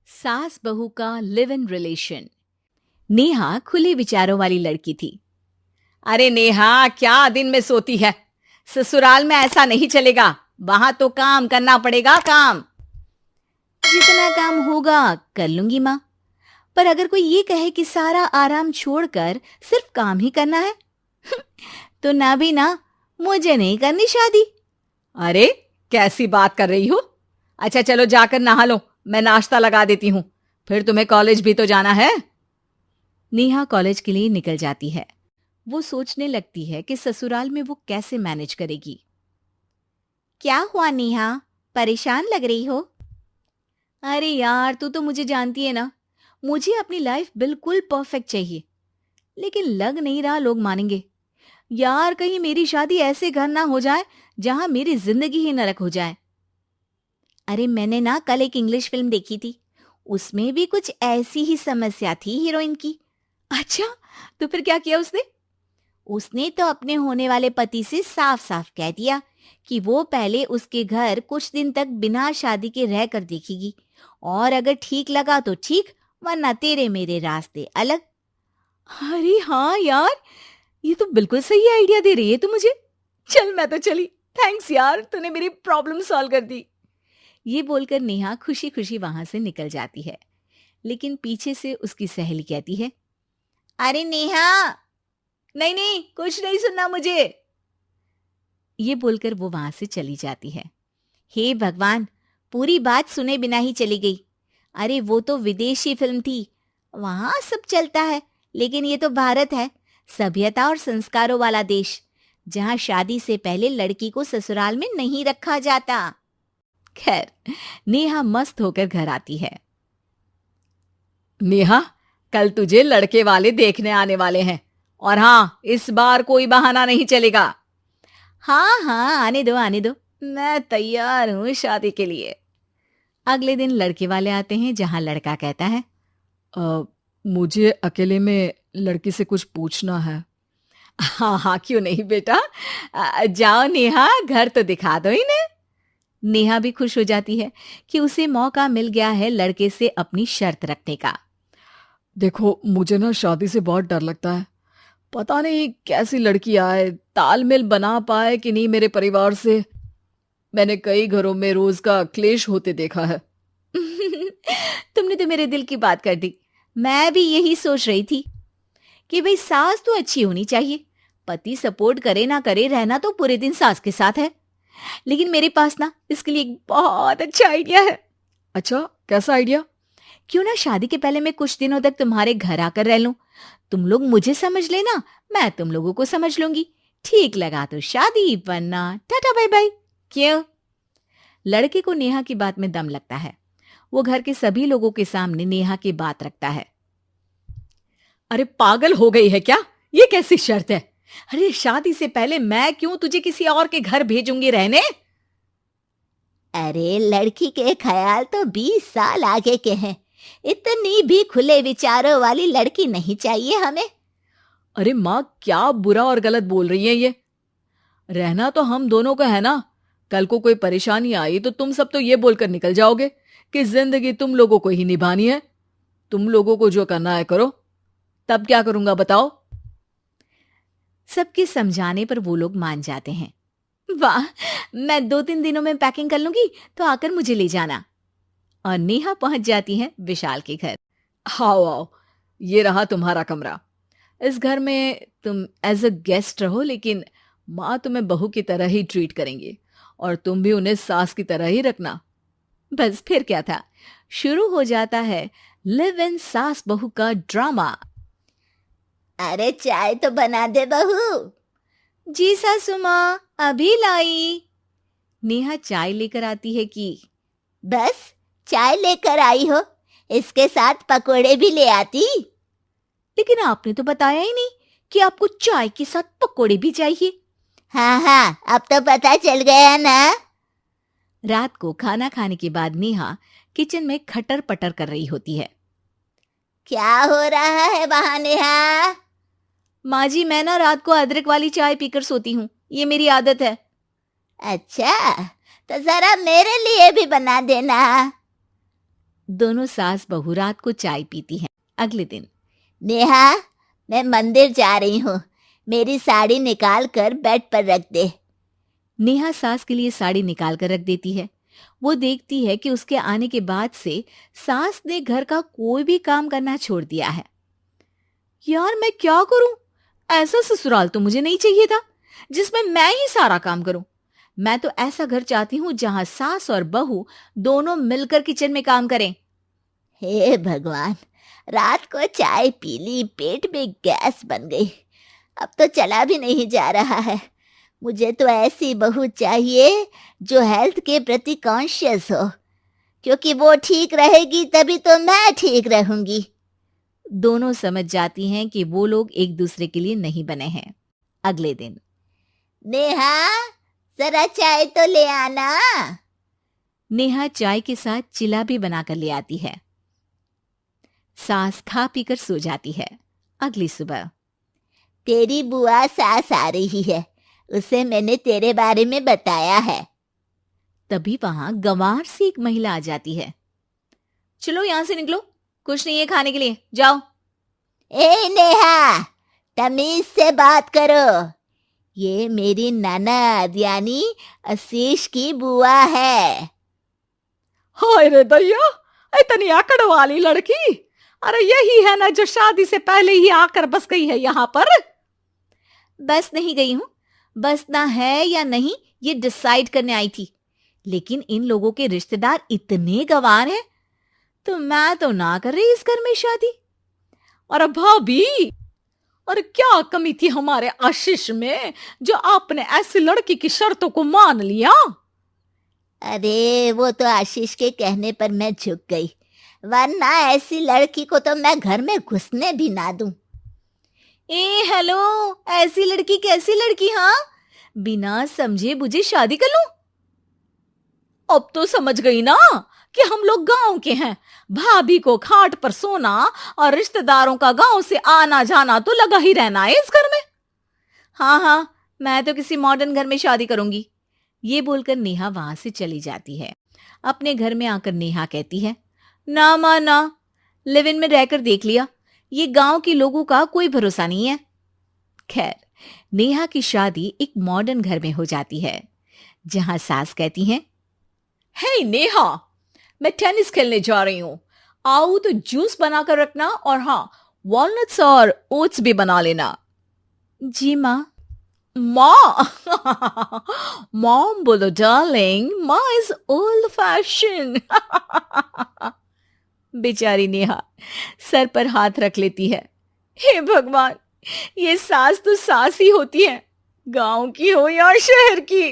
सास बहू का लिव इन रिलेशन। नेहा खुले विचारों वाली लड़की थी। अरे नेहा, क्या दिन में सोती है? ससुराल में ऐसा नहीं चलेगा। वहां तो काम करना पड़ेगा, काम। जितना काम होगा कर लूंगी माँ, पर अगर कोई ये कहे कि सारा आराम छोड़कर सिर्फ काम ही करना है तो ना भी ना, मुझे नहीं करनी शादी। अरे कैसी बात कर रही हो? अच्छा चलो जाकर नहा लो, मैं नाश्ता लगा देती हूँ, फिर तुम्हें कॉलेज भी तो जाना है। नेहा कॉलेज के लिए निकल जाती है। वो सोचने लगती है कि ससुराल में वो कैसे मैनेज करेगी। क्या हुआ नेहा, परेशान लग रही हो? अरे यार, तू तो मुझे जानती है ना, मुझे अपनी लाइफ बिल्कुल परफेक्ट चाहिए, लेकिन लग नहीं रहा लोग मानेंगे। यार कहीं मेरी शादी ऐसे घर ना हो जाए जहां मेरी जिंदगी ही नरक हो जाए। अरे मैंने ना कल एक इंग्लिश फिल्म देखी थी, उसमें भी कुछ ऐसी ही समस्या थी हीरोइन की। अच्छा, तो फिर क्या किया उसने? उसने तो अपने होने वाले पति से साफ साफ कह दिया कि वो पहले उसके घर कुछ दिन तक बिना शादी के रह कर देखेगी, और अगर ठीक लगा तो ठीक, वरना तेरे मेरे रास्ते अलग। अरे हाँ यार, ये तो बिल्कुल सही आइडिया दे रही है तू मुझे। चल मैं तो चली, थैंक्स यार, तूने मेरी प्रॉब्लम सॉल्व कर दी। ये बोलकर नेहा खुशी खुशी वहां से निकल जाती है, लेकिन पीछे से उसकी सहेली कहती है, अरे नेहा, नहीं नहीं, कुछ नहीं सुनना मुझे। ये बोलकर वो वहां से चली जाती है। हे भगवान, पूरी बात सुने बिना ही चली गई। अरे वो तो विदेशी फिल्म थी, वहां सब चलता है, लेकिन ये तो भारत है, सभ्यता और संस्कारों वाला देश, जहां शादी से पहले लड़की को ससुराल में नहीं रखा जाता। खैर, नेहा मस्त होकर घर आती है। नेहा, कल तुझे लड़के वाले देखने आने वाले हैं, और हाँ, इस बार कोई बहाना नहीं चलेगा। हाँ हाँ, आने दो आने दो, मैं तैयार हूं शादी के लिए। अगले दिन लड़के वाले आते हैं, जहां लड़का कहता है, मुझे अकेले में लड़की से कुछ पूछना है। हाँ हाँ, क्यों नहीं बेटा, जाओ नेहा, घर तो दिखा दो इन्हें। नेहा भी खुश हो जाती है कि उसे मौका मिल गया है लड़के से अपनी शर्त रखने का। देखो, मुझे ना शादी से बहुत डर लगता है। पता नहीं कैसी लड़की आए, तालमेल बना पाए कि नहीं मेरे परिवार से। मैंने कई घरों में रोज का क्लेश होते देखा है। तुमने तो मेरे दिल की बात कर दी। मैं भी यही सोच रही थी कि भाई सास तो अच्छी होनी चाहिए, पति सपोर्ट करे ना करे, रहना तो पूरे दिन सास के साथ है। लेकिन मेरे पास ना इसके लिए एक बहुत अच्छा आइडिया है। अच्छा, कैसा आइडिया? क्यों ना शादी के पहले मैं कुछ दिनों तक तुम्हारे घर आकर रह लूं, तुम लोग मुझे समझ लेना, मैं तुम लोगों को समझ लूंगी। ठीक लगा तो शादी, वरना टाटा बाय बाय। क्यों? लड़के को नेहा की बात में दम लगता है। वो घर के सभी लोगों के सामने नेहा की बात रखता है। अरे पागल हो गई है क्या? ये कैसी शर्त है? अरे शादी से पहले मैं क्यों तुझे किसी और के घर भेजूंगी रहने? अरे लड़की के ख्याल तो 20 साल आगे के हैं, इतनी भी खुले विचारों वाली लड़की नहीं चाहिए हमें। अरे माँ, क्या बुरा और गलत बोल रही है ये? रहना तो हम दोनों का है ना। कल को कोई परेशानी आई तो तुम सब तो ये बोलकर निकल जाओगे कि जिंदगी तुम लोगों को ही निभानी है। तुम लोगों को जो करना है करो, तब क्या करूंगा बताओ? सबके समझाने पर वो लोग मान जाते हैं। वाह, मैं 2-3 दिनों में पैकिंग कर लूंगी, तो आकर मुझे ले जाना। और नेहा पहुंच जाती है विशाल के घर। आओ आओ, ये रहा तुम्हारा कमरा। इस घर में तुम एज अ गेस्ट रहो, लेकिन माँ तुम्हें बहू की तरह ही ट्रीट करेंगे, और तुम भी उन्हें सास की तरह ही रखना। बस फिर क्या था, शुरू हो जाता है लिव इन सास बहू का ड्रामा। अरे चाय तो बना दे बहू। जी सासू माँ, अभी लाई। नेहा चाय लेकर आती है कि बस चाय लेकर आई हो, इसके साथ पकोड़े भी ले आती। लेकिन आपने तो बताया ही नहीं कि आपको चाय के साथ पकोड़े भी चाहिए। हाँ हाँ, अब तो पता चल गया ना। रात को खाना खाने के बाद नेहा किचन में खटर पटर कर रही होती है। क्या हो रहा है वहां नेहा? माँ जी, मैं ना रात को अदरक वाली चाय पीकर सोती हूँ, ये मेरी आदत है। अच्छा, तो जरा मेरे लिए भी बना देना। दोनों सास बहू रात को चाय पीती हैं। अगले दिन, नेहा, मैं मंदिर जा रही हूँ, मेरी साड़ी निकाल कर बेड पर रख दे। नेहा सास के लिए साड़ी निकाल कर रख देती है। वो देखती है कि उसके आने के बाद से सास ने घर का कोई भी काम करना छोड़ दिया है। यार मैं क्या करूं? ऐसा ससुराल तो मुझे नहीं चाहिए था जिसमें मैं ही सारा काम करूं। मैं तो ऐसा घर चाहती हूं जहां सास और बहू दोनों मिलकर किचन में काम करें। हे भगवान, रात को चाय पी ली, पेट में गैस बन गई, अब तो चला भी नहीं जा रहा है। मुझे तो ऐसी बहू चाहिए जो हेल्थ के प्रति कॉन्शियस हो, क्योंकि वो ठीक रहेगी तभी तो मैं ठीक रहूंगी। दोनों समझ जाती हैं कि वो लोग एक दूसरे के लिए नहीं बने हैं। अगले दिन, नेहा, जरा चाय तो ले आना। नेहा चाय के साथ चिला भी बनाकर ले आती है। सास खा पीकर सो जाती है। अगली सुबह, तेरी बुआ सास आ रही है, उसे मैंने तेरे बारे में बताया है। तभी वहां गंवार से एक महिला आ जाती है। चलो यहां से निकलो, कुछ नहीं है खाने के लिए, जाओ। ए नेहा, तमीज से बात करो, ये मेरी ननद यानी आशीष की बुआ है। हाय रे दैया, इतनी आकड़ वाली लड़की! अरे यही है ना जो शादी से पहले ही आकर बस गई है यहाँ पर। बस नहीं गई हूं, बसना है या नहीं ये डिसाइड करने आई थी, लेकिन इन लोगों के रिश्तेदार इतने गंवार हैं तो मैं तो ना कर रही इस घर में शादी। और भाभी, और क्या कमी थी हमारे आशीष में जो आपने ऐसी लड़की की शर्तों को मान लिया? अरे वो तो आशीष के कहने पर मैं झुक गई, वरना ऐसी लड़की को तो मैं घर में घुसने भी ना दूं। ए हेलो, ऐसी लड़की कैसी लड़की? हाँ, बिना समझे बुझे शादी कर लूं? अब तो समझ गई ना कि हम लोग गांव के हैं। भाभी को खाट पर सोना और रिश्तेदारों का गांव से आना जाना तो लगा ही रहना है इस घर में। हाँ हाँ, मैं तो किसी मॉडर्न घर में शादी करूंगी। ये बोलकर नेहा वहां से चली जाती है। अपने घर में आकर नेहा कहती है, ना मां ना, लिव इन में रहकर देख लिया, ये गांव के लोगों का कोई भरोसा नहीं है। खैर, नेहा की शादी एक मॉडर्न घर में हो जाती है, जहां सास कहती हैं, हे नेहा, मैं टेनिस खेलने जा रही हूं, आओ तो जूस बनाकर रखना, और हाँ, वॉलनट्स और ओट्स भी बना लेना। जी माँ। माँ मॉम बोलो डार्लिंग, माँ इज ओल्ड फैशन। बेचारी नेहा सर पर हाथ रख लेती है। हे भगवान, ये सास तो सास ही होती है, गांव की हो या शहर की।